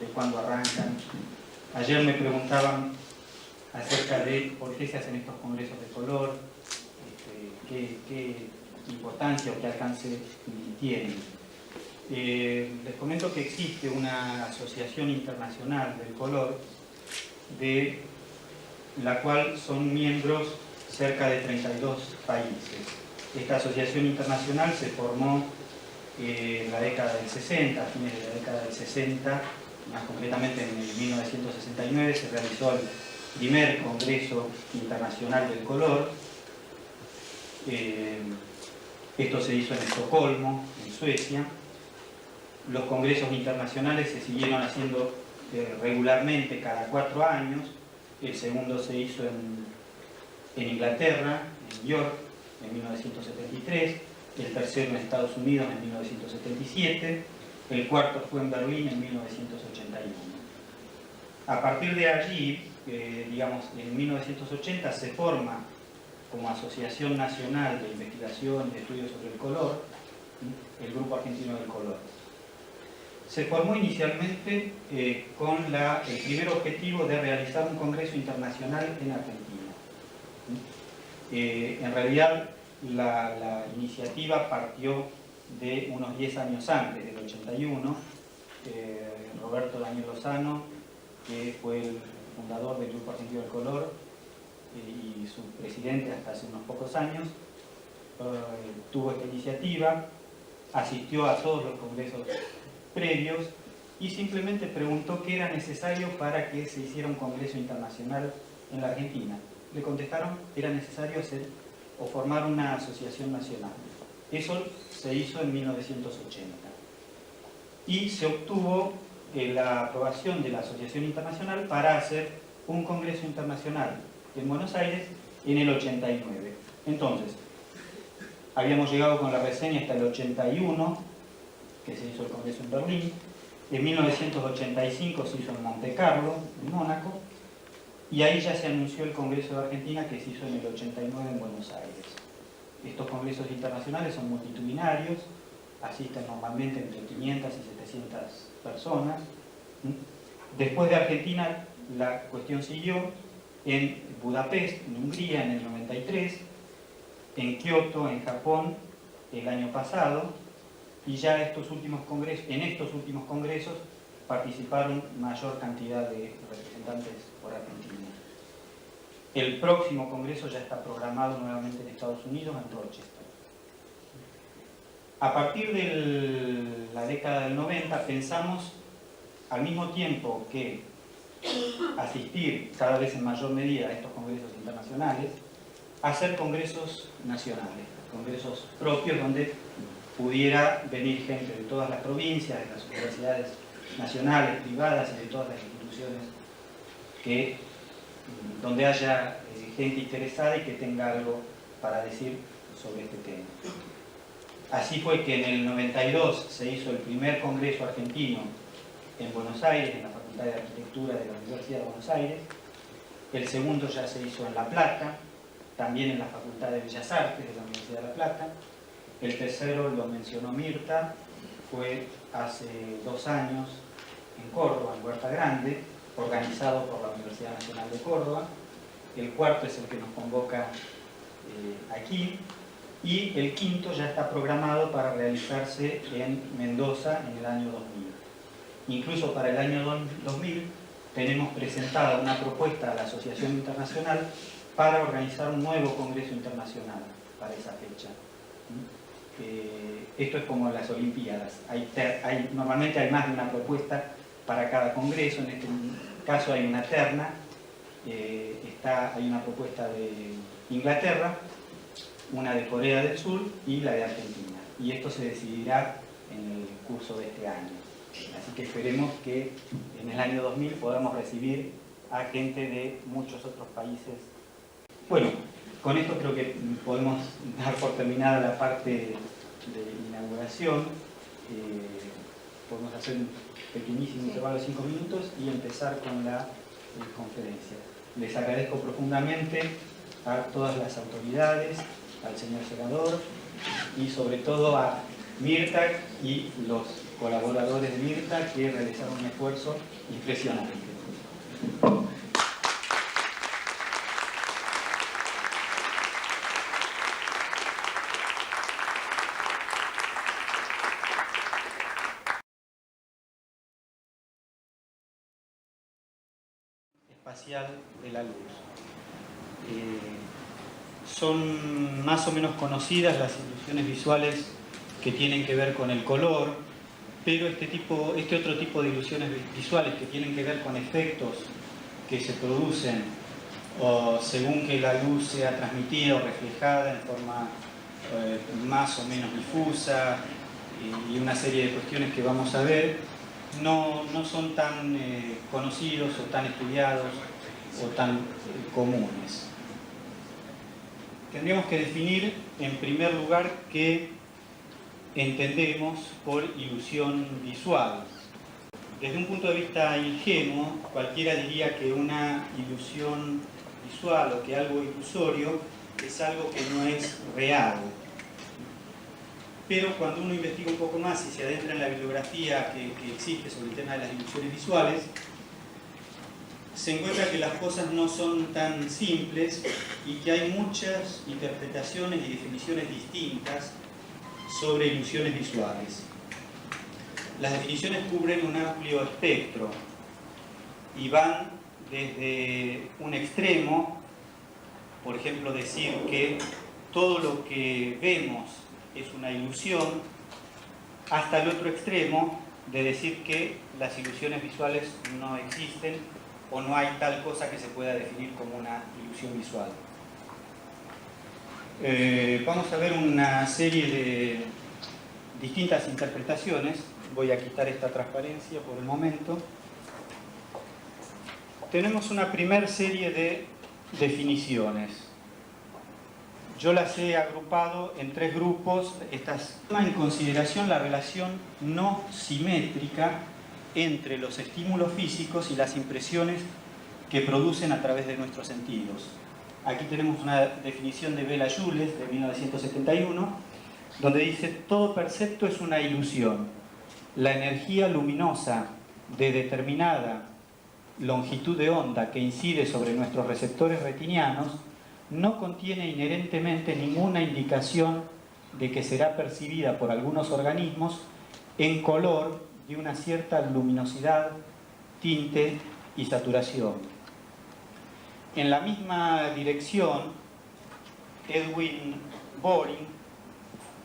de cuándo arrancan. Ayer me preguntaban acerca de por qué se hacen estos congresos de color, qué importancia o qué alcance tienen. Les comento que existe una asociación internacional del color, de la cual son miembros cerca de 32 países. Esta asociación internacional se formó en la década del 60, a fines de la década del 60, más concretamente en 1969 se realizó el primer Congreso Internacional del Color. Esto se hizo en Estocolmo, en Suecia. Los congresos internacionales se siguieron haciendo regularmente cada 4 años. El segundo se hizo en Inglaterra, en York, en 1973. El tercero en Estados Unidos en 1977. El cuarto fue en Berlín en 1981. A partir de allí, digamos, en 1980 se forma como Asociación Nacional de Investigación y de Estudios sobre el Color, el Grupo Argentino del Color. Se formó inicialmente con el primer objetivo de realizar un congreso internacional en Argentina. En realidad, la iniciativa partió de unos 10 años antes, del 81. Roberto Daniel Lozano, que fue el fundador del Grupo Argentino del Color y su presidente hasta hace unos pocos años, tuvo esta iniciativa, asistió a todos los congresos previos y simplemente preguntó qué era necesario para que se hiciera un congreso internacional en la Argentina. Le contestaron que era necesario hacer o formar una asociación nacional. Eso se hizo en 1980 y se obtuvo la aprobación de la Asociación Internacional para hacer un congreso internacional en Buenos Aires en el 89. Entonces, habíamos llegado con la reseña hasta el 81, que se hizo el congreso en Berlín. En 1985 se hizo en Monte Carlo, en Mónaco, y ahí ya se anunció el Congreso de Argentina, que se hizo en el 89 en Buenos Aires. Estos congresos internacionales son multitudinarios, asisten normalmente entre 500 y 700 personas. Después de Argentina, la cuestión siguió en Budapest, en Hungría, en el 93, en Kioto, en Japón, el año pasado, y ya en estos últimos congresos participaron mayor cantidad de representantes por Argentina. El próximo congreso ya está programado nuevamente en Estados Unidos, en Rochester. A partir de la década del 90 pensamos, al mismo tiempo que asistir cada vez en mayor medida a estos congresos internacionales, hacer congresos nacionales, congresos propios donde pudiera venir gente de todas las provincias, de las universidades nacionales, privadas y de todas las instituciones donde haya gente interesada y que tenga algo para decir sobre este tema. Así fue que en el 92 se hizo el primer congreso argentino en Buenos Aires, en la Facultad de Arquitectura de la Universidad de Buenos Aires. El segundo ya se hizo en La Plata, también en la Facultad de Bellas Artes de la Universidad de La Plata. El tercero, lo mencionó Mirta, fue hace 2 años en Córdoba, en Huerta Grande, organizado por la Universidad Nacional de Córdoba. El cuarto es el que nos convoca aquí. Y el quinto ya está programado para realizarse en Mendoza en el año 2000. Incluso para el año 2000 tenemos presentada una propuesta a la Asociación Internacional para organizar un nuevo Congreso Internacional para esa fecha. Esto es como las Olimpiadas. Normalmente hay más de una propuesta para cada congreso. En este caso hay una terna. Hay una propuesta de Inglaterra, una de Corea del Sur y la de Argentina. Y esto se decidirá en el curso de este año. Así que esperemos que en el año 2000 podamos recibir a gente de muchos otros países. Bueno, con esto creo que podemos dar por terminada la parte de inauguración. Podemos hacer un pequeñísimo intervalo de 5 minutos y empezar con la conferencia. Les agradezco profundamente a todas las autoridades, al señor senador y sobre todo a Mirta y los colaboradores de Mirta que realizaron un esfuerzo impresionante. Espacial de la luz. Son más o menos conocidas las ilusiones visuales que tienen que ver con el color, pero este otro tipo de ilusiones visuales que tienen que ver con efectos que se producen o según que la luz sea transmitida o reflejada en forma más o menos difusa y una serie de cuestiones que vamos a ver, no son tan conocidos o tan estudiados o tan comunes. Tendríamos que definir en primer lugar qué entendemos por ilusión visual. Desde un punto de vista ingenuo, cualquiera diría que una ilusión visual o que algo ilusorio es algo que no es real. Pero cuando uno investiga un poco más y se adentra en la bibliografía que existe sobre el tema de las ilusiones visuales, se encuentra que las cosas no son tan simples y que hay muchas interpretaciones y definiciones distintas sobre ilusiones visuales. Las definiciones cubren un amplio espectro y van desde un extremo, por ejemplo, decir que todo lo que vemos es una ilusión, hasta el otro extremo de decir que las ilusiones visuales no existen o no hay tal cosa que se pueda definir como una ilusión visual. Vamos a ver una serie de distintas interpretaciones. Voy a quitar esta transparencia por el momento. Tenemos una primera serie de definiciones. Yo las he agrupado en tres grupos. Estas toman en consideración la relación no simétrica entre los estímulos físicos y las impresiones que producen a través de nuestros sentidos. Aquí tenemos una definición de Bela Jules de 1971, donde dice: todo percepto es una ilusión. La energía luminosa de determinada longitud de onda que incide sobre nuestros receptores retinianos no contiene inherentemente ninguna indicación de que será percibida por algunos organismos en color de una cierta luminosidad, tinte y saturación. En la misma dirección, Edwin Boring,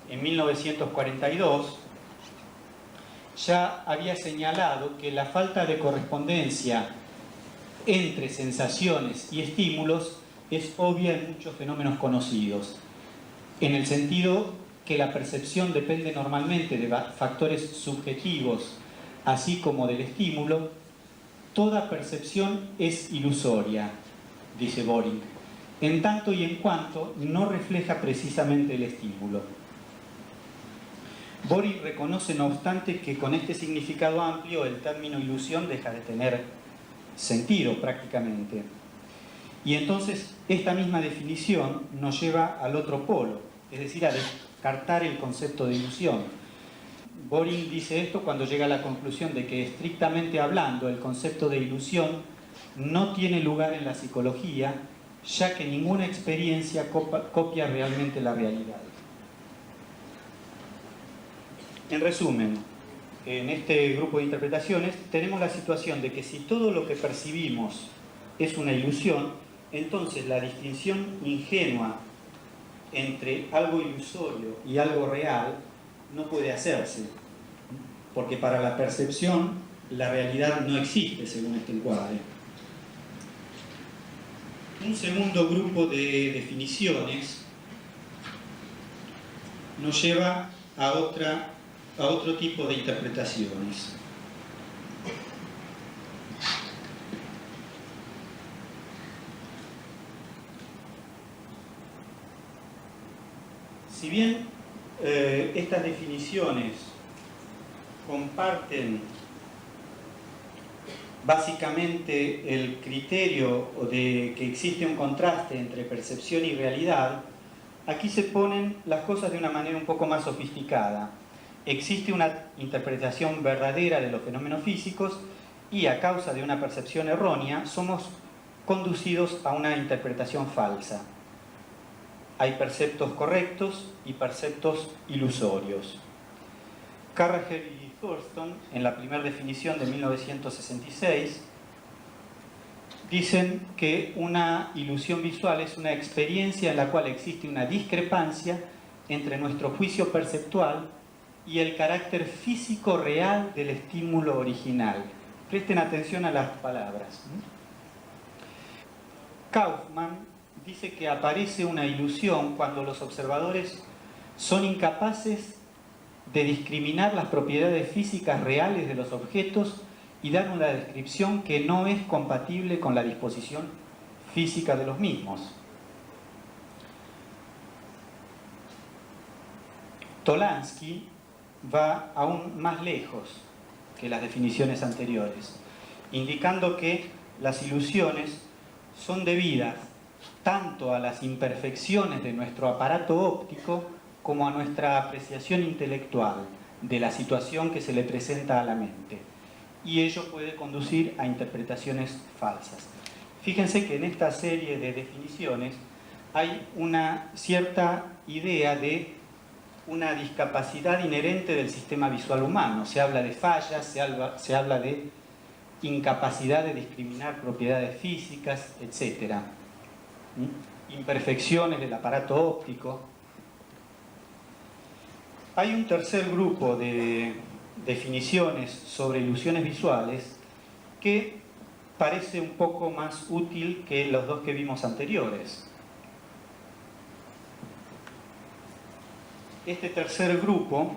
en 1942, ya había señalado que la falta de correspondencia entre sensaciones y estímulos es obvia en muchos fenómenos conocidos, en el sentido que la percepción depende normalmente de factores subjetivos, así como del estímulo. Toda percepción es ilusoria, dice Boring, en tanto y en cuanto no refleja precisamente el estímulo. Boring reconoce, no obstante, que con este significado amplio el término ilusión deja de tener sentido prácticamente. Y entonces esta misma definición nos lleva al otro polo, es decir, a descartar el concepto de ilusión. Boring dice esto cuando llega a la conclusión de que, estrictamente hablando, el concepto de ilusión no tiene lugar en la psicología, ya que ninguna experiencia copia realmente la realidad. En resumen, en este grupo de interpretaciones tenemos la situación de que si todo lo que percibimos es una ilusión, entonces la distinción ingenua entre algo ilusorio y algo real no puede hacerse, porque para la percepción la realidad no existe según este encuadre. Un segundo grupo de definiciones nos lleva a otro tipo de interpretaciones. Si bien estas definiciones comparten básicamente el criterio de que existe un contraste entre percepción y realidad, aquí se ponen las cosas de una manera un poco más sofisticada. existe una interpretación verdadera de los fenómenos físicos y a causa de una percepción errónea somos conducidos a una interpretación falsa. Hay perceptos correctos y perceptos ilusorios. Carragher y Thurston, en la primera definición de 1966, dicen que una ilusión visual es una experiencia en la cual existe una discrepancia entre nuestro juicio perceptual y el carácter físico real del estímulo original. Presten atención a las palabras. Kaufman dice que aparece una ilusión cuando los observadores son incapaces de discriminar las propiedades físicas reales de los objetos y dan una descripción que no es compatible con la disposición física de los mismos. Tolansky va aún más lejos que las definiciones anteriores, indicando que las ilusiones son debidas tanto a las imperfecciones de nuestro aparato óptico como a nuestra apreciación intelectual de la situación que se le presenta a la mente. Y ello puede conducir a interpretaciones falsas. Fíjense que en esta serie de definiciones hay una cierta idea de una discapacidad inherente del sistema visual humano. Se habla de fallas, se habla de incapacidad de discriminar propiedades físicas, etc. Imperfecciones del aparato óptico. Hay un tercer grupo de definiciones sobre ilusiones visuales que parece un poco más útil que los dos que vimos anteriores. Este tercer grupo,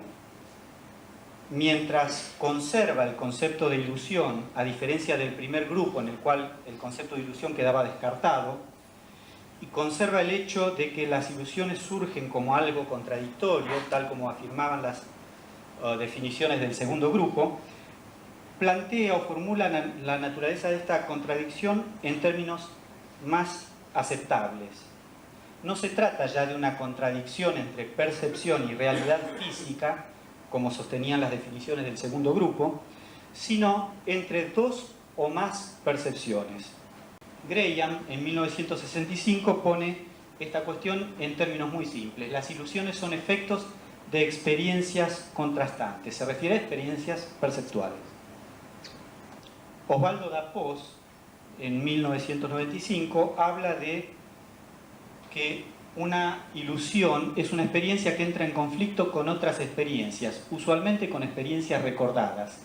mientras conserva el concepto de ilusión, a diferencia del primer grupo en el cual el concepto de ilusión quedaba descartado, y conserva el hecho de que las ilusiones surgen como algo contradictorio, tal como afirmaban las definiciones del segundo grupo, plantea o formula la naturaleza de esta contradicción en términos más aceptables. No se trata ya de una contradicción entre percepción y realidad física, como sostenían las definiciones del segundo grupo, sino entre dos o más percepciones. Graham, en 1965, pone esta cuestión en términos muy simples. Las ilusiones son efectos de experiencias contrastantes. Se refiere a experiencias perceptuales. Osvaldo Dapós, en 1995, habla de que una ilusión es una experiencia que entra en conflicto con otras experiencias, usualmente con experiencias recordadas.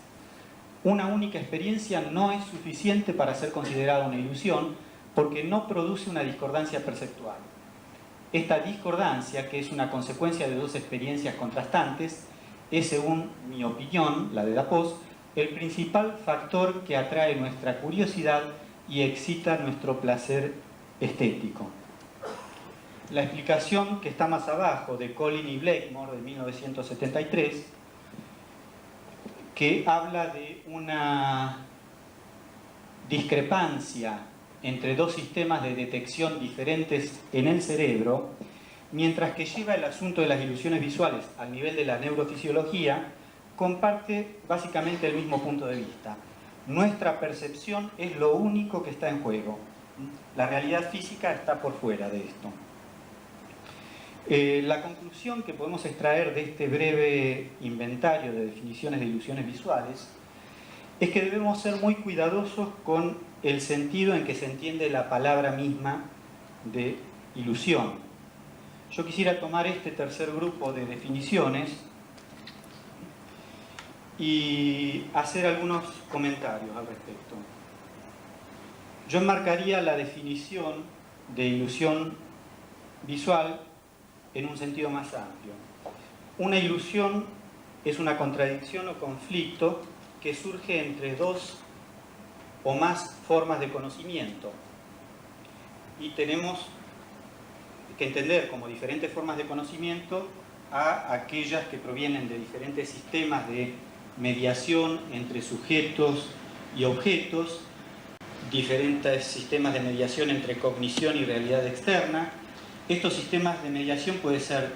Una única experiencia no es suficiente para ser considerada una ilusión porque no produce una discordancia perceptual. Esta discordancia, que es una consecuencia de dos experiencias contrastantes, es, según mi opinión, la de Dapós, el principal factor que atrae nuestra curiosidad y excita nuestro placer estético. La explicación que está más abajo, de Collin y Blakemore, de 1973, que habla de una discrepancia entre dos sistemas de detección diferentes en el cerebro, mientras que lleva el asunto de las ilusiones visuales al nivel de la neurofisiología, comparte básicamente el mismo punto de vista. Nuestra percepción es lo único que está en juego. La realidad física está por fuera de esto. La conclusión que podemos extraer de este breve inventario de definiciones de ilusiones visuales es que debemos ser muy cuidadosos con el sentido en que se entiende la palabra misma de ilusión. Yo quisiera tomar este tercer grupo de definiciones y hacer algunos comentarios al respecto. Yo enmarcaría la definición de ilusión visual en un sentido más amplio. Una ilusión es una contradicción o conflicto que surge entre dos o más formas de conocimiento. Y tenemos que entender como diferentes formas de conocimiento a aquellas que provienen de diferentes sistemas de mediación entre sujetos y objetos, diferentes sistemas de mediación entre cognición y realidad externa. Estos sistemas de mediación pueden ser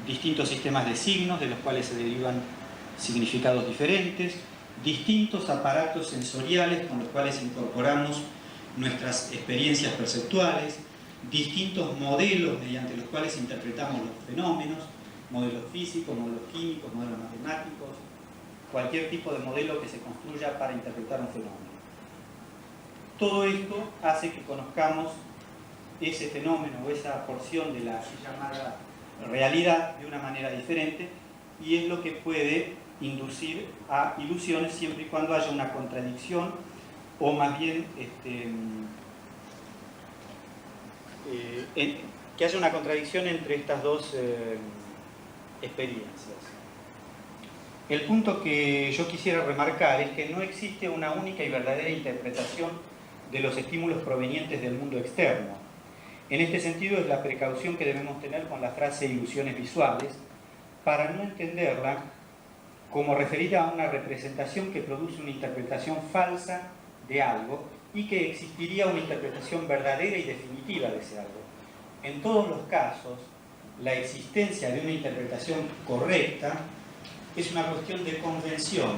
distintos sistemas de signos, de los cuales se derivan significados diferentes, distintos aparatos sensoriales con los cuales incorporamos nuestras experiencias perceptuales, distintos modelos mediante los cuales interpretamos los fenómenos, modelos físicos, modelos químicos, modelos matemáticos, cualquier tipo de modelo que se construya para interpretar un fenómeno. Todo esto hace que conozcamos ese fenómeno o esa porción de la llamada realidad de una manera diferente, y es lo que puede inducir a ilusiones siempre y cuando haya una contradicción, o más bien que haya una contradicción entre estas dos experiencias. El punto que yo quisiera remarcar es que no existe una única y verdadera interpretación de los estímulos provenientes del mundo externo. En este sentido es la precaución que debemos tener con la frase ilusiones visuales, para no entenderla como referida a una representación que produce una interpretación falsa de algo y que existiría una interpretación verdadera y definitiva de ese algo. En todos los casos, la existencia de una interpretación correcta es una cuestión de convención.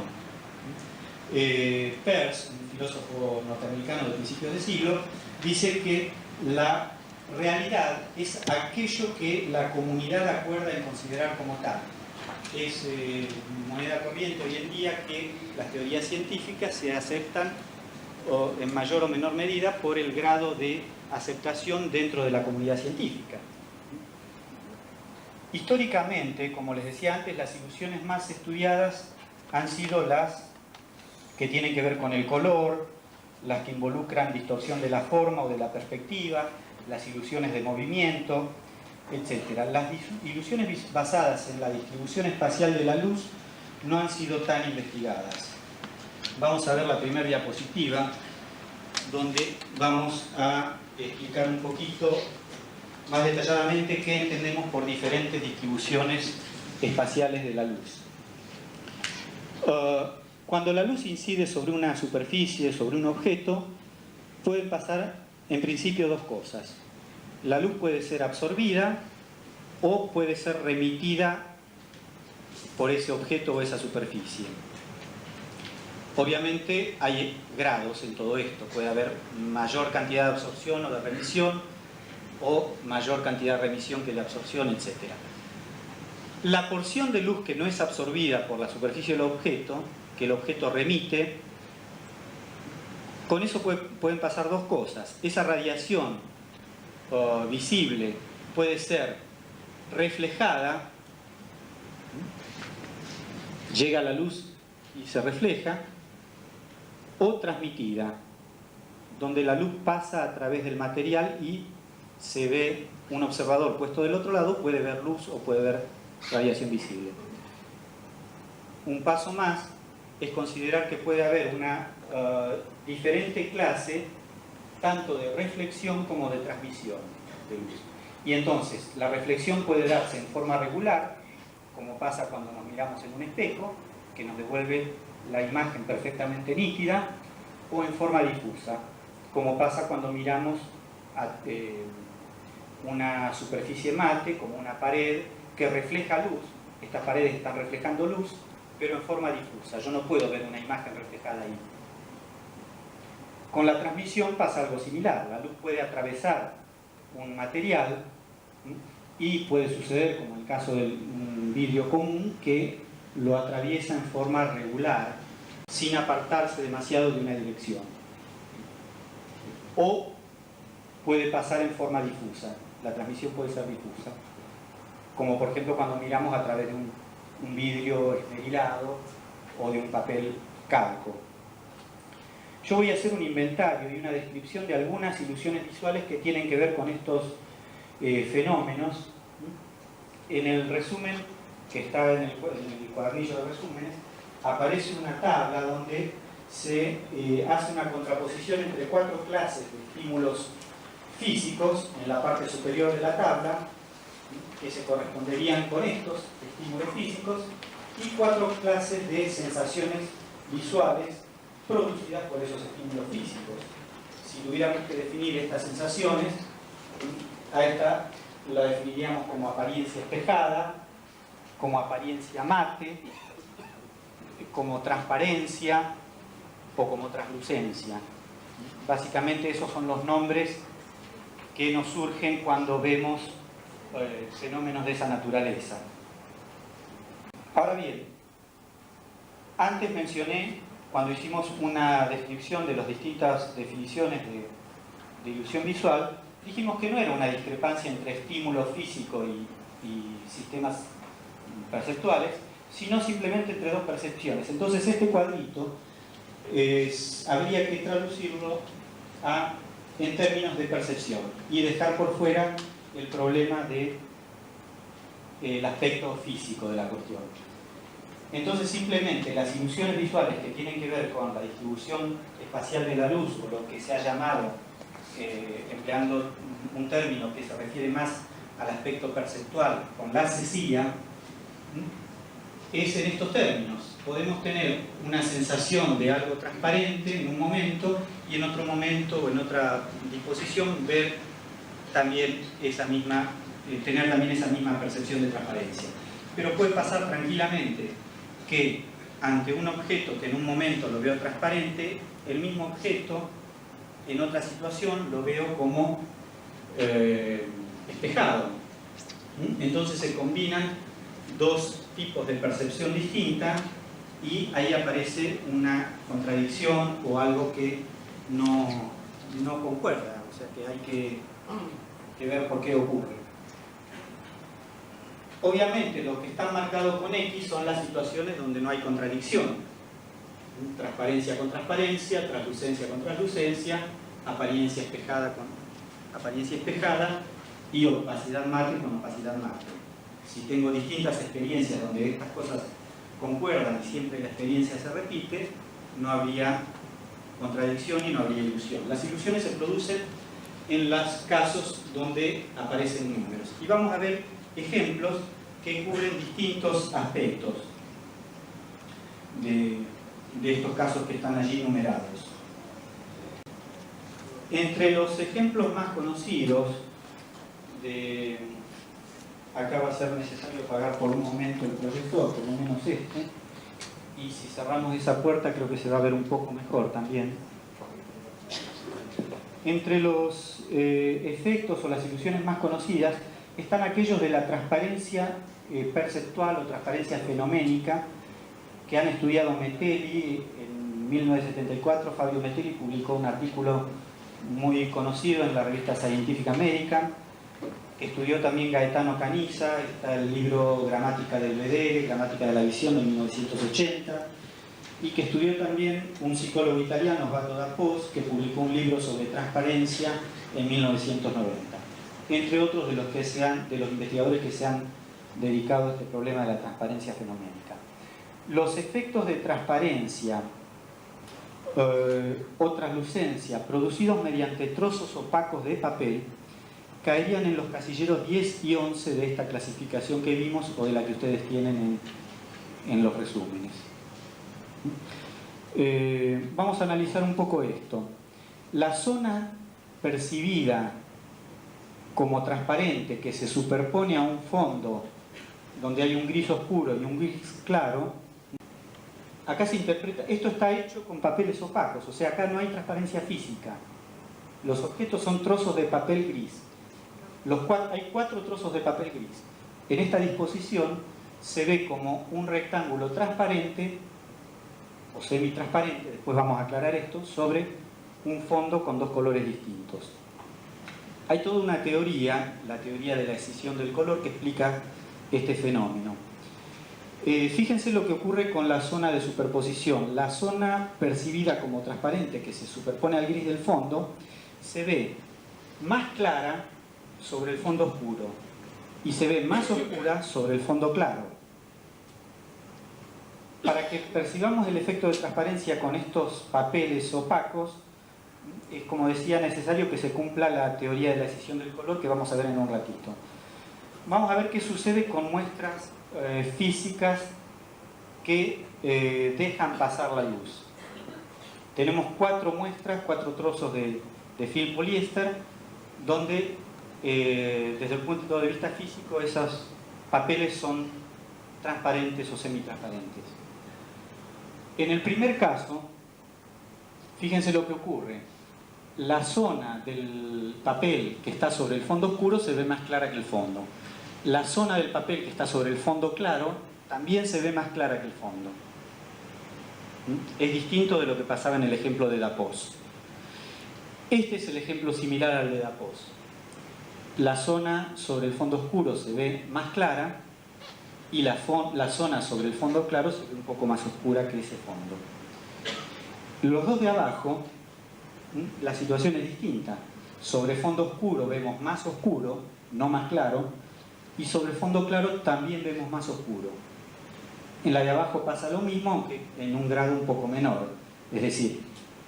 Peirce, un filósofo norteamericano de principios de siglo, dice que la realidad es aquello que la comunidad acuerda en considerar como tal. Es moneda corriente hoy en día que las teorías científicas se aceptan en mayor o menor medida por el grado de aceptación dentro de la comunidad científica. Históricamente, como les decía antes, las ilusiones más estudiadas han sido las que tienen que ver con el color, las que involucran distorsión de la forma o de la perspectiva, las ilusiones de movimiento, etc. Las ilusiones basadas en la distribución espacial de la luz no han sido tan investigadas. Vamos a ver la primera diapositiva, donde vamos a explicar un poquito más detalladamente qué entendemos por diferentes distribuciones espaciales de la luz. Cuando la luz incide sobre una superficie, sobre un objeto, pueden pasar en principio dos cosas. La luz puede ser absorbida o puede ser remitida por ese objeto o esa superficie. Obviamente hay grados en todo esto. Puede haber mayor cantidad de absorción o de remisión, o mayor cantidad de remisión que de absorción, etc. La porción de luz que no es absorbida por la superficie del objeto, que el objeto remite, con eso pueden pasar dos cosas. Esa radiación visible puede ser reflejada, llega la luz y se refleja, o transmitida, donde la luz pasa a través del material y se ve un observador puesto del otro lado, puede ver luz o puede ver radiación visible. Un paso más es considerar que puede haber una diferente clase tanto de reflexión como de transmisión de luz. Y entonces la reflexión puede darse en forma regular, como pasa cuando nos miramos en un espejo, que nos devuelve la imagen perfectamente nítida, o en forma difusa, como pasa cuando miramos una superficie mate, como una pared que refleja luz. Estas paredes están reflejando luz, pero en forma difusa. Yo no puedo ver una imagen reflejada ahí. Con la transmisión pasa algo similar. La luz puede atravesar un material y puede suceder, como en el caso de un vidrio común, que lo atraviesa en forma regular, sin apartarse demasiado de una dirección. O puede pasar en forma difusa. La transmisión puede ser difusa, como por ejemplo cuando miramos a través de un vidrio esmerilado o de un papel calco. Yo voy a hacer un inventario y una descripción de algunas ilusiones visuales que tienen que ver con estos fenómenos. En el resumen que está en el cuadernillo de resúmenes, aparece una tabla donde se hace una contraposición entre 4 clases de estímulos físicos en la parte superior de la tabla, que se corresponderían con estos estímulos físicos, y 4 clases de sensaciones visuales producidas por esos estímulos físicos. Si tuviéramos que definir estas sensaciones, a esta la definiríamos como apariencia espejada, como apariencia mate, como transparencia o como translucencia. Básicamente esos son los nombres que nos surgen cuando vemos fenómenos de esa naturaleza. Ahora bien, antes mencioné, cuando hicimos una descripción de las distintas definiciones de ilusión visual, dijimos que no era una discrepancia entre estímulo físico y sistemas perceptuales, sino simplemente entre dos percepciones. Entonces este cuadrito habría que traducirlo en términos de percepción y dejar por fuera el problema del aspecto físico de la cuestión. Entonces simplemente las ilusiones visuales que tienen que ver con la distribución espacial de la luz, o lo que se ha llamado, empleando un término que se refiere más al aspecto perceptual, con la asesía, es en estos términos. Podemos tener una sensación de algo transparente en un momento y en otro momento o en otra disposición ver también tener también esa misma percepción de transparencia. Pero puede pasar tranquilamente que ante un objeto que en un momento lo veo transparente, el mismo objeto en otra situación lo veo como espejado. Entonces se combinan dos tipos de percepción distinta y ahí aparece una contradicción o algo que no concuerda, o sea que hay que ver por qué ocurre. Obviamente los que están marcados con X son las situaciones donde no hay contradicción. Transparencia con transparencia, translucencia con translucencia, apariencia espejada con apariencia espejada y opacidad mate con opacidad mate. Si tengo distintas experiencias donde estas cosas concuerdan y siempre la experiencia se repite, no habría contradicción y no habría ilusión. Las ilusiones se producen en los casos donde aparecen números. Y vamos a ver ejemplos que cubren distintos aspectos de estos casos que están allí numerados. Entre los ejemplos más conocidos, acá va a ser necesario apagar por un momento el proyector, por lo menos este, y si cerramos esa puerta creo que se va a ver un poco mejor también. Entre los efectos o las ilusiones más conocidas están aquellos de la transparencia perceptual o transparencia fenoménica que han estudiado Metelli. En 1974 Fabio Metelli publicó un artículo muy conocido en la revista Scientific American, que estudió también Gaetano Canizza. Está el libro Gramática del vedere, Gramática de la visión, de 1980, y que estudió también un psicólogo italiano, Osvaldo D'Apos, que publicó un libro sobre transparencia en 1990, entre otros de los investigadores que se han dedicado a este problema de la transparencia fenoménica. Los efectos de transparencia o translucencia producidos mediante trozos opacos de papel caerían en los casilleros 10 y 11 de esta clasificación que vimos o de la que ustedes tienen en los resúmenes. Vamos a analizar un poco esto. La zona percibida como transparente que se superpone a un fondo donde hay un gris oscuro y un gris claro, acá se interpreta, esto está hecho con papeles opacos, o sea, acá no hay transparencia física. Los objetos son trozos de papel gris. Hay 4 trozos de papel gris. En esta disposición se ve como un rectángulo transparente o semitransparente, después vamos a aclarar esto, sobre un fondo con 2 colores distintos. Hay toda una teoría, la teoría de la escisión del color, que explica este fenómeno. Fíjense lo que ocurre con la zona de superposición. La zona percibida como transparente, que se superpone al gris del fondo, se ve más clara sobre el fondo oscuro y se ve más oscura sobre el fondo claro. Para que percibamos el efecto de transparencia con estos papeles opacos, es, como decía, necesario que se cumpla la teoría de la escisión del color, que vamos a ver en un ratito. Vamos a ver qué sucede con muestras físicas que dejan pasar la luz. Tenemos 4 muestras, 4 trozos de film poliéster, donde desde el punto de vista físico esos papeles son transparentes o semitransparentes. En el primer caso, fíjense lo que ocurre. La zona del papel que está sobre el fondo oscuro se ve más clara que el fondo. La zona del papel que está sobre el fondo claro también se ve más clara que el fondo. Es distinto de lo que pasaba en el ejemplo de Dapós. Este es el ejemplo similar al de Dapós. La zona sobre el fondo oscuro se ve más clara y la zona sobre el fondo claro se ve un poco más oscura que ese fondo. Los dos de abajo, la situación es distinta. Sobre fondo oscuro vemos más oscuro, no más claro, y sobre fondo claro también vemos más oscuro. En la de abajo pasa lo mismo, aunque en un grado un poco menor. Es decir,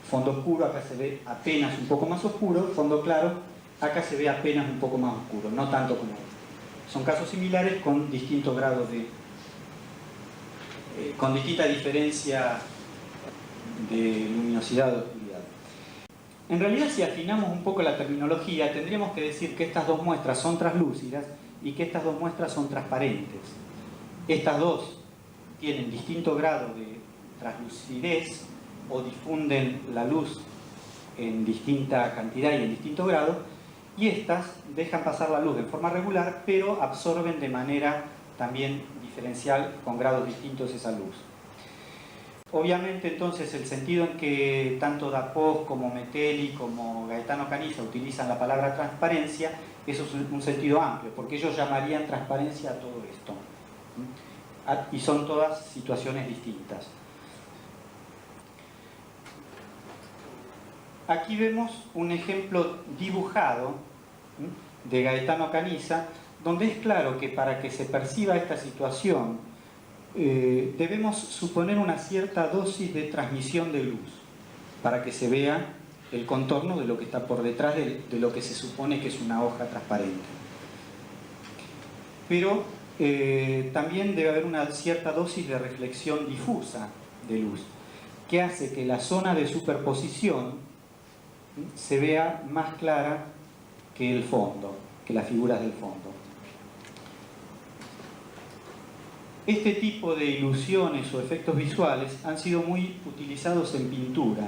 fondo oscuro acá se ve apenas un poco más oscuro, fondo claro acá se ve apenas un poco más oscuro, no tanto como son casos similares con distintos grados de... con distinta diferencia de luminosidad o oscuridad. En realidad, si afinamos un poco la terminología, tendríamos que decir que estas dos muestras son translúcidas y que estas dos muestras son transparentes. Estas dos tienen distinto grado de translucidez o difunden la luz en distinta cantidad y en distinto grado, y estas dejan pasar la luz de forma regular, pero absorben de manera también diferencial con grados distintos esa luz. Obviamente, entonces, el sentido en que tanto Dapós como Metelli como Gaetano Canisa utilizan la palabra transparencia, eso es un sentido amplio, porque ellos llamarían transparencia a todo esto. Y son todas situaciones distintas. Aquí vemos un ejemplo dibujado de Gaetano Canisa, donde es claro que para que se perciba esta situación debemos suponer una cierta dosis de transmisión de luz para que se vea el contorno de lo que está por detrás de lo que se supone que es una hoja transparente. Pero también debe haber una cierta dosis de reflexión difusa de luz, que hace que la zona de superposición se vea más clara que el fondo, que las figuras del fondo. Este tipo de ilusiones o efectos visuales han sido muy utilizados en pintura,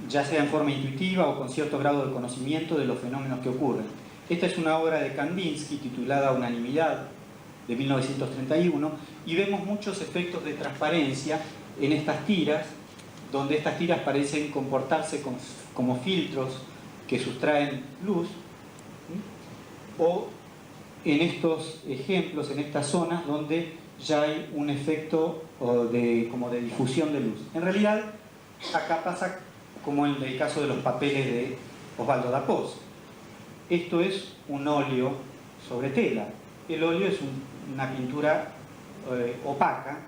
ya sea en forma intuitiva o con cierto grado de conocimiento de los fenómenos que ocurren. Esta es una obra de Kandinsky titulada Unanimidad, de 1931, y vemos muchos efectos de transparencia en estas tiras, donde estas tiras parecen comportarse como filtros que sustraen luz, o en estos ejemplos, en estas zonas donde ya hay un efecto como de difusión de luz. En realidad, acá pasa como en el caso de los papeles de Osvaldo Dapós. Esto es un óleo sobre tela. El óleo es una pintura opaca.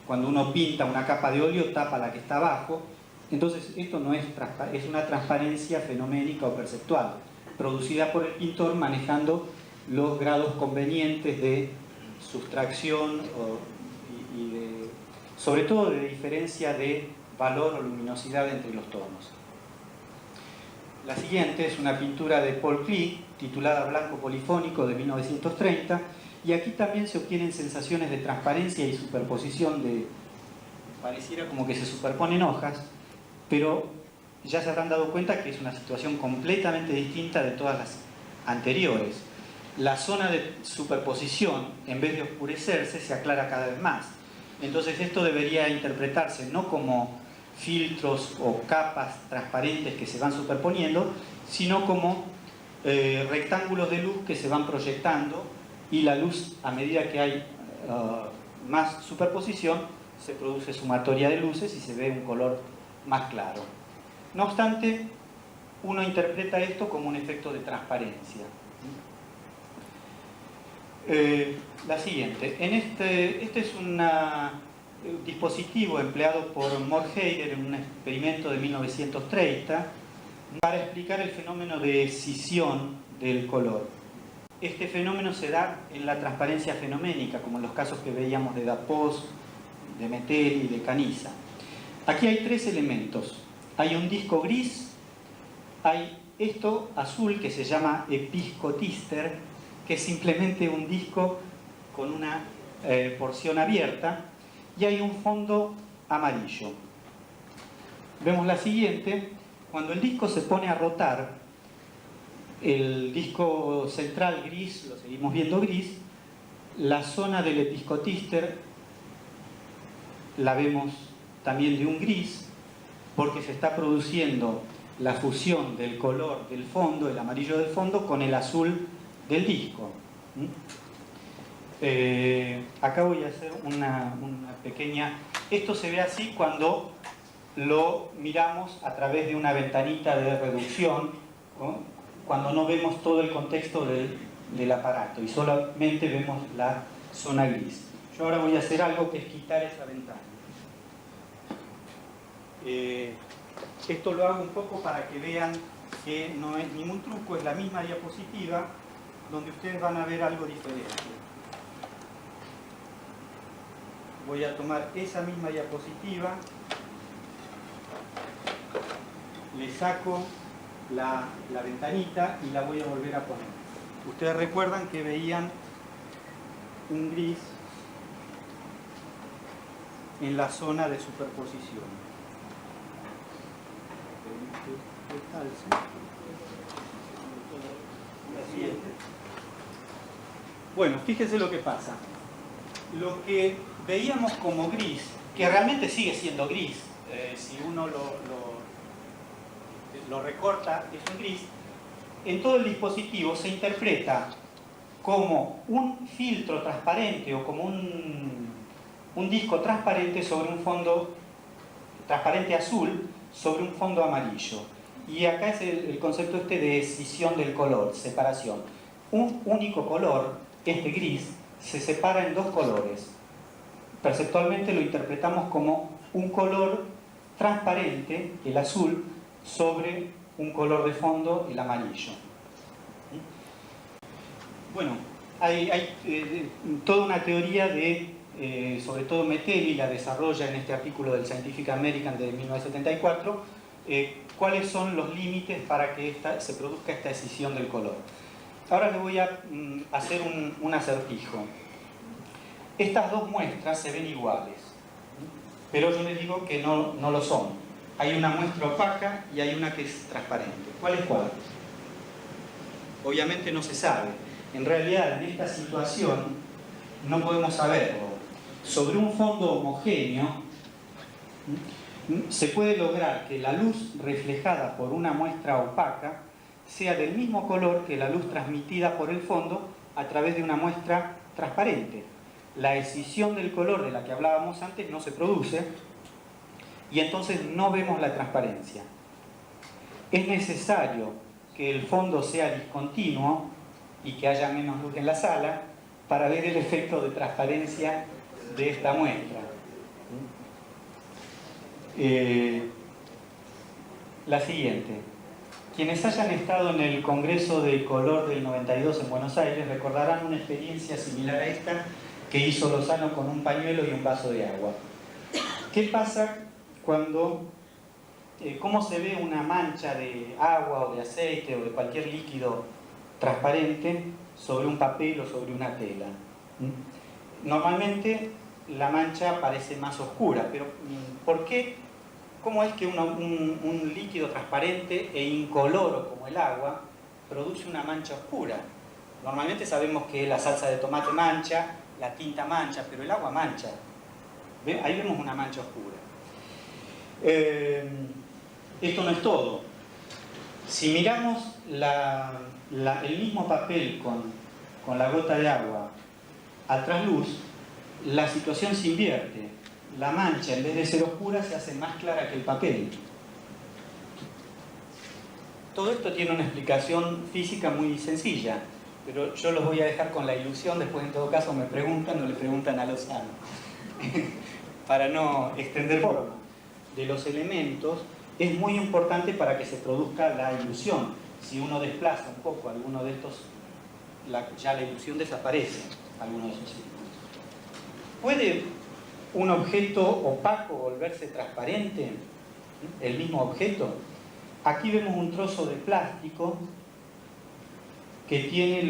Cuando uno pinta una capa de óleo, tapa la que está abajo. Entonces, esto no es una transparencia fenoménica o perceptual, producida por el pintor manejando los grados convenientes de sustracción sobre todo de diferencia de valor o luminosidad entre los tonos. La siguiente es una pintura de Paul Klee titulada Blanco Polifónico de 1930, y aquí también se obtienen sensaciones de transparencia y superposición pareciera como que se superponen hojas, pero ya se habrán dado cuenta que es una situación completamente distinta de todas las anteriores. La zona de superposición, en vez de oscurecerse, se aclara cada vez más. Entonces esto debería interpretarse no como filtros o capas transparentes que se van superponiendo, sino como rectángulos de luz que se van proyectando, y la luz, a medida que hay más superposición, se produce sumatoria de luces y se ve un color más claro. No obstante, uno interpreta esto como un efecto de transparencia. La siguiente. Este es un dispositivo empleado por Morheider en un experimento de 1930 para explicar el fenómeno de escisión del color. Este fenómeno se da en la transparencia fenoménica, como en los casos que veíamos de Dapós, de Metelli y de Canisa. Aquí hay tres elementos. Hay un disco gris, hay esto azul que se llama episcotister, que es simplemente un disco con una porción abierta, y hay un fondo amarillo. Vemos la siguiente. Cuando el disco se pone a rotar, el disco central gris, lo seguimos viendo gris, la zona del episcotíster la vemos también de un gris, porque se está produciendo la fusión del color del fondo, el amarillo del fondo, con el azul del disco. Acá voy a hacer una pequeña... Esto se ve así cuando lo miramos a través de una ventanita de reducción, ¿no? Cuando no vemos todo el contexto del aparato y solamente vemos la zona gris. Yo ahora voy a hacer algo que es quitar esa ventana. Esto lo hago un poco para que vean que no es ningún truco, es la misma diapositiva donde ustedes van a ver algo diferente. Voy a tomar esa misma diapositiva, le saco la ventanita y la voy a volver a poner. Ustedes recuerdan que veían un gris en la zona de superposición. Bueno, fíjense lo que pasa. Lo que veíamos como gris, que realmente sigue siendo gris, si uno lo recorta, es un gris, en todo el dispositivo se interpreta como un filtro transparente o como un disco transparente sobre un fondo transparente azul sobre un fondo amarillo. Y acá es el concepto este de escisión del color, separación. Un único color, este gris, se separa en dos colores. Perceptualmente lo interpretamos como un color transparente, el azul, sobre un color de fondo, el amarillo. Bueno, hay toda una teoría sobre todo Metelli la desarrolla en este artículo del Scientific American de 1974, cuáles son los límites para que se produzca esta escisión del color. Ahora les voy a hacer un acertijo. Estas dos muestras se ven iguales, pero yo les digo que no lo son. Hay una muestra opaca y hay una que es transparente. ¿Cuál es cuál? Obviamente no se sabe. En realidad, en esta situación no podemos saberlo. Sobre un fondo homogéneo se puede lograr que la luz reflejada por una muestra opaca sea del mismo color que la luz transmitida por el fondo a través de una muestra transparente. La escisión del color de la que hablábamos antes no se produce y entonces no vemos la transparencia. Es necesario que el fondo sea discontinuo y que haya menos luz en la sala para ver el efecto de transparencia de esta muestra. La siguiente. Quienes hayan estado en el Congreso de Color del 92 en Buenos Aires recordarán una experiencia similar a esta que hizo Lozano con un pañuelo y un vaso de agua. ¿Qué pasa cuando, cómo se ve una mancha de agua o de aceite o de cualquier líquido transparente sobre un papel o sobre una tela? Normalmente la mancha parece más oscura, pero ¿por qué? ¿Cómo es que un líquido transparente e incoloro como el agua produce una mancha oscura? Normalmente sabemos que la salsa de tomate mancha, la tinta mancha, pero el agua mancha. Ahí vemos una mancha oscura. Esto no es todo. Si miramos el mismo papel con la gota de agua al trasluz, la situación se invierte. La mancha, en vez de ser oscura, se hace más clara que el papel. Todo esto tiene una explicación física muy sencilla, pero yo los voy a dejar con la ilusión, después en todo caso me preguntan o le preguntan a Lozano. Para no extender por de los elementos, es muy importante para que se produzca la ilusión. Si uno desplaza un poco alguno de estos, ya la ilusión desaparece, alguno de esos círculos. ¿Puede un objeto opaco volverse transparente? ¿El mismo objeto? Aquí vemos un trozo de plástico que tiene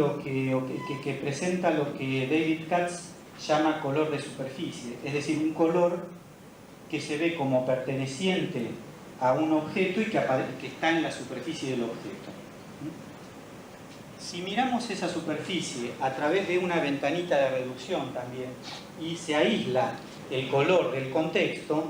que presenta lo que David Katz llama color de superficie, es decir, un color que se ve como perteneciente a un objeto y que está en la superficie del objeto. Si miramos esa superficie a través de una ventanita de reducción también y se aísla el color del contexto,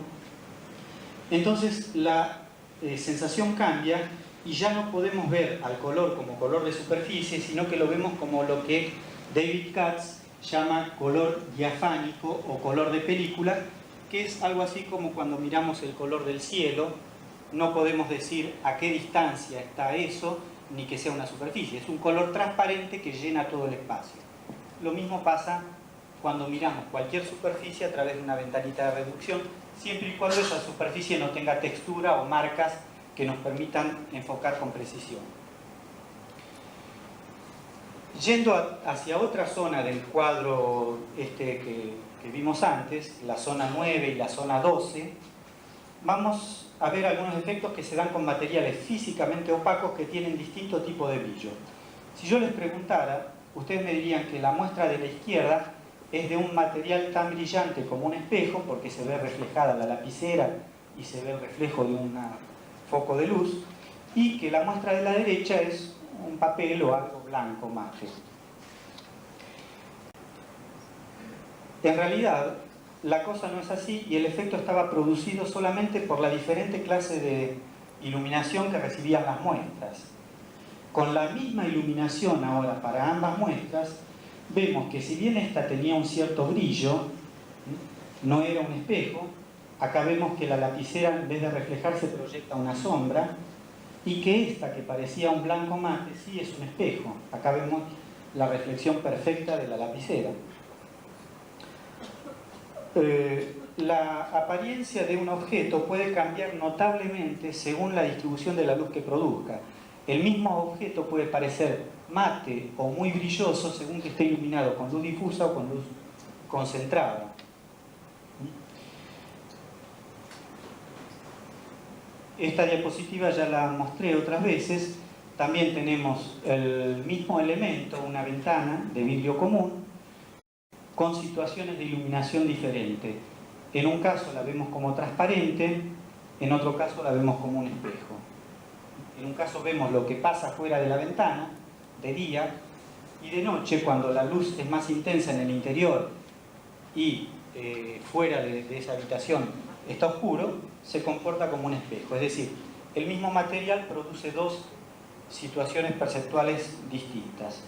entonces la sensación cambia y ya no podemos ver al color como color de superficie, sino que lo vemos como lo que David Katz llama color diafánico o color de película, que es algo así como cuando miramos el color del cielo, no podemos decir a qué distancia está eso, ni que sea una superficie, es un color transparente que llena todo el espacio. Lo mismo pasa cuando miramos cualquier superficie a través de una ventanita de reducción, siempre y cuando esa superficie no tenga textura o marcas que nos permitan enfocar con precisión. Yendo hacia otra zona del cuadro que vimos antes, la zona 9 y la zona 12, vamos a ver algunos efectos que se dan con materiales físicamente opacos que tienen distinto tipo de brillo. Si yo les preguntara, ustedes me dirían que la muestra de la izquierda es de un material tan brillante como un espejo, porque se ve reflejada la lapicera y se ve el reflejo de un foco de luz, y que la muestra de la derecha es un papel o algo blanco mate. En realidad, la cosa no es así y el efecto estaba producido solamente por la diferente clase de iluminación que recibían las muestras. Con la misma iluminación ahora para ambas muestras, vemos que si bien esta tenía un cierto brillo, no era un espejo, acá vemos que la lapicera en vez de reflejarse proyecta una sombra y que esta que parecía un blanco mate sí es un espejo. Acá vemos la reflexión perfecta de la lapicera. La apariencia de un objeto puede cambiar notablemente según la distribución de la luz que produzca. El mismo objeto puede parecer mate o muy brilloso según que esté iluminado con luz difusa o con luz concentrada. Esta diapositiva ya la mostré otras veces. También tenemos el mismo elemento, una ventana de vidrio común, con situaciones de iluminación diferente. En un caso la vemos como transparente, en otro caso la vemos como un espejo. En un caso vemos lo que pasa fuera de la ventana, de día, y de noche, cuando la luz es más intensa en el interior y fuera de esa habitación está oscuro, se comporta como un espejo. Es decir, el mismo material produce dos situaciones perceptuales distintas.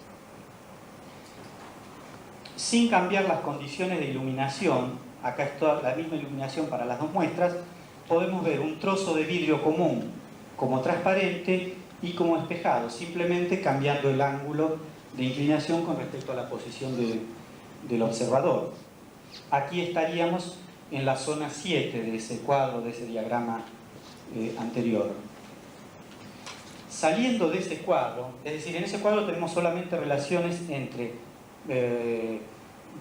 Sin cambiar las condiciones de iluminación, acá está la misma iluminación para las dos muestras, podemos ver un trozo de vidrio común como transparente y como espejado, simplemente cambiando el ángulo de inclinación con respecto a la posición del observador. Aquí estaríamos en la zona 7 de ese cuadro, de ese diagrama anterior. Saliendo de ese cuadro, es decir, en ese cuadro tenemos solamente relaciones entre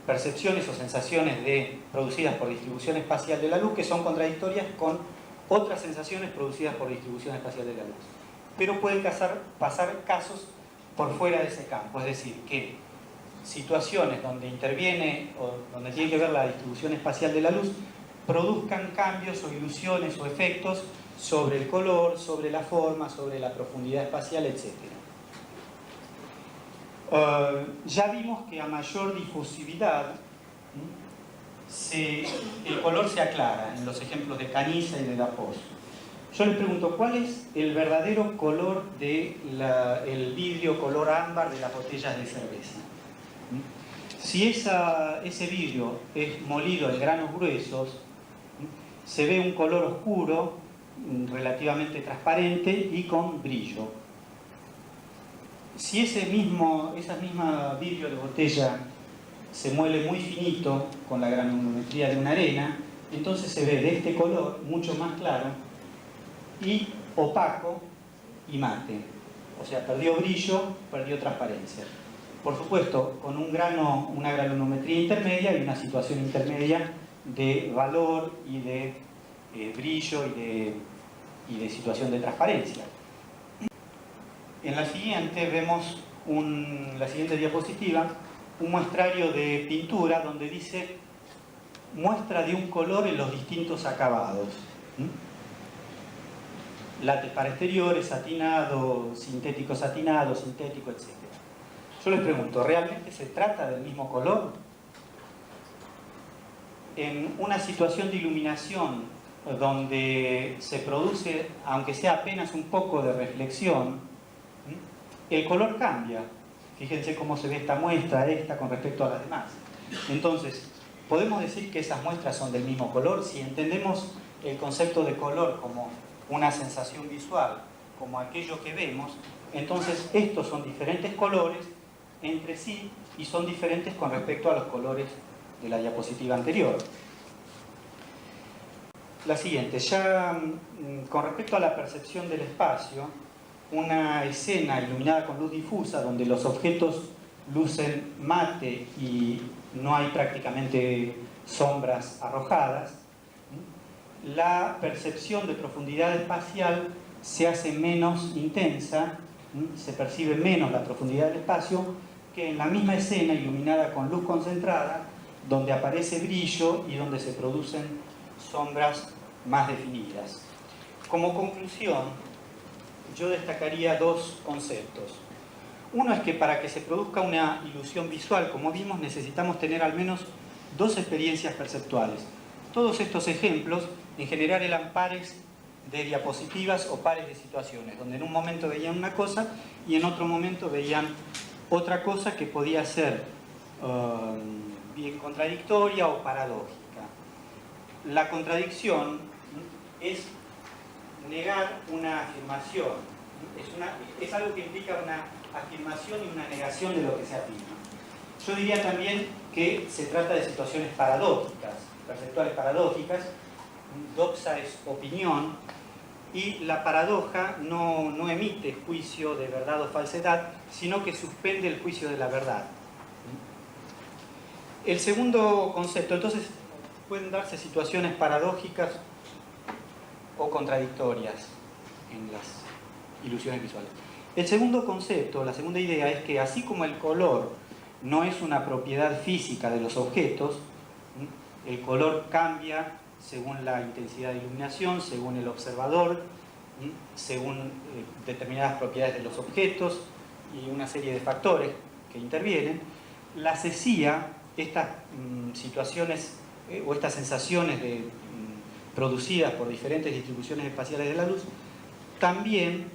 percepciones o sensaciones producidas por distribución espacial de la luz que son contradictorias con otras sensaciones producidas por distribución espacial de la luz. Pero pueden pasar casos por fuera de ese campo, es decir, que situaciones donde interviene o donde tiene que ver la distribución espacial de la luz produzcan cambios o ilusiones o efectos sobre el color, sobre la forma, sobre la profundidad espacial, etc. Ya vimos que a mayor difusividad el color se aclara en los ejemplos de Caniza y de Dapós. Yo les pregunto, ¿cuál es el verdadero color del vidrio color ámbar de las botellas de cerveza? Si ese vidrio es molido en granos gruesos, se ve un color oscuro, relativamente transparente y con brillo. Si esa misma vidrio de botella se muele muy finito con la granulometría de una arena, entonces se ve de este color mucho más claro y opaco y mate. O sea, perdió brillo, perdió transparencia. Por supuesto, con una granulometría intermedia y una situación intermedia de valor y de brillo y de situación de transparencia. En la siguiente vemos la siguiente diapositiva, un muestrario de pintura donde dice muestra de un color en los distintos acabados. Látex para exteriores, satinado, sintético satinado, sintético, etc. Yo les pregunto, ¿realmente se trata del mismo color? En una situación de iluminación donde se produce, aunque sea apenas un poco de reflexión, el color cambia. Fíjense cómo se ve esta muestra, esta, con respecto a las demás. Entonces, ¿podemos decir que esas muestras son del mismo color? Si entendemos el concepto de color como una sensación visual, como aquello que vemos, entonces estos son diferentes colores entre sí y son diferentes con respecto a los colores de la diapositiva anterior. La siguiente, ya con respecto a la percepción del espacio, una escena iluminada con luz difusa donde los objetos lucen mate y no hay prácticamente sombras arrojadas, la percepción de profundidad espacial se hace menos intensa, se percibe menos la profundidad del espacio que en la misma escena iluminada con luz concentrada, donde aparece brillo y donde se producen sombras más definidas. Como conclusión, yo destacaría dos conceptos. Uno es que para que se produzca una ilusión visual, como vimos, necesitamos tener al menos dos experiencias perceptuales. Todos estos ejemplos, en general, eran pares de diapositivas o pares de situaciones, donde en un momento veían una cosa y en otro momento veían otra cosa que podía ser bien contradictoria o paradójica. La contradicción es negar una afirmación, es algo que implica una afirmación y una negación de lo que se afirma. Yo diría también que se trata de situaciones paradójicas, perceptuales paradójicas. Doxa es opinión y la paradoja no emite juicio de verdad o falsedad, sino que suspende el juicio de la verdad. El segundo concepto, entonces, pueden darse situaciones paradójicas o contradictorias en las ilusiones visuales. El segundo concepto, la segunda idea es que así como el color no es una propiedad física de los objetos, el color cambia según la intensidad de iluminación, según el observador, según determinadas propiedades de los objetos y una serie de factores que intervienen. La cesía, estas situaciones o estas sensaciones producidas por diferentes distribuciones espaciales de la luz, también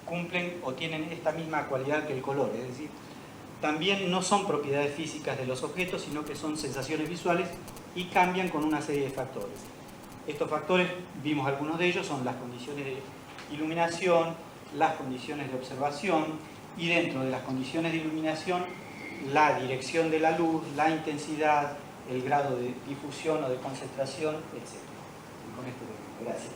cumplen o tienen esta misma cualidad que el color, es decir, también no son propiedades físicas de los objetos, sino que son sensaciones visuales y cambian con una serie de factores. Estos factores, vimos algunos de ellos, son las condiciones de iluminación, las condiciones de observación y dentro de las condiciones de iluminación, la dirección de la luz, la intensidad, el grado de difusión o de concentración, etc. Con esto, gracias.